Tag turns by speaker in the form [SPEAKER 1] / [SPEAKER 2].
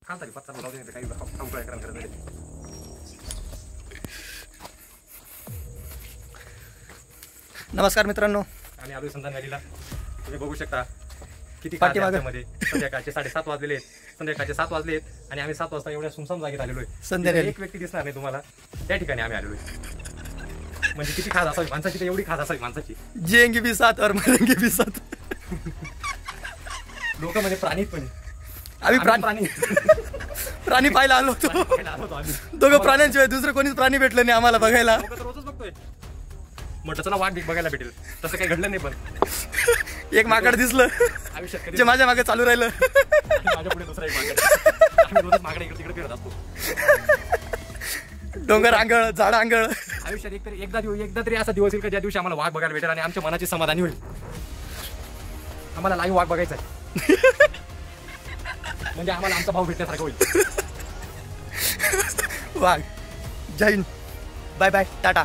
[SPEAKER 1] खालता पत्ता बोलावते नाही काही काम करायला.
[SPEAKER 2] नमस्कार मित्रांनो,
[SPEAKER 1] आम्ही आलोय संधान व्हॅलीला. तुम्ही बघू शकता किती मध्ये संध्याकाळचे 7:30 वाजलेले आहेत. संध्याकाळचे 7 वाजले आहेत आणि आम्ही 7 वाजता एवढ्या सुनसान जागेत आलेलो आहे.
[SPEAKER 2] संध्याकाळी
[SPEAKER 1] एक व्यक्ती दिसणार नाही तुम्हाला, त्या ठिकाणी आम्ही आलेलो आहे. म्हणजे किती खास असावी माणसाची, एवढी खास असावी माणसाची.
[SPEAKER 2] जिएंगे भी साथ और मरेंगे भी साथ.
[SPEAKER 1] लोक म्हणजे प्राणी पण
[SPEAKER 2] आम्ही प्राणी प्राणी पाहायला आलो होतो. दोघं प्राण्यांशिवाय दुसरं कोणीच प्राणी भेटलं नाही आम्हाला बघायला.
[SPEAKER 1] रोजच बघतोय. म्हटलं चला वाघ बघायला भेटेल, तसं काही घडलं नाही. पण
[SPEAKER 2] एक माकड दिसलं
[SPEAKER 1] आयुष्यात
[SPEAKER 2] जे माझ्या मागे चालू राहिलं.
[SPEAKER 1] माझ्या पुढे दुसरा एक माकड. आम्ही रोजच माकडे इकडे तिकडे फिरत असतो.
[SPEAKER 2] डोंगर आंगळ, झाड आंगळ.
[SPEAKER 1] आयुष्यात एकदा तरी असा दिवस येईल का ज्या दिवशी आम्हाला वाघ बघायला भेटेल आणि आमच्या मनाची समाधानी होईल. आम्हाला लाईव्ह वाघ बघायचा आहे. म्हणजे आम्हाला आमचा भाऊ भेटण्यासारखं होईल.
[SPEAKER 2] वाघ. जय हिंद, बाय बाय, टाटा.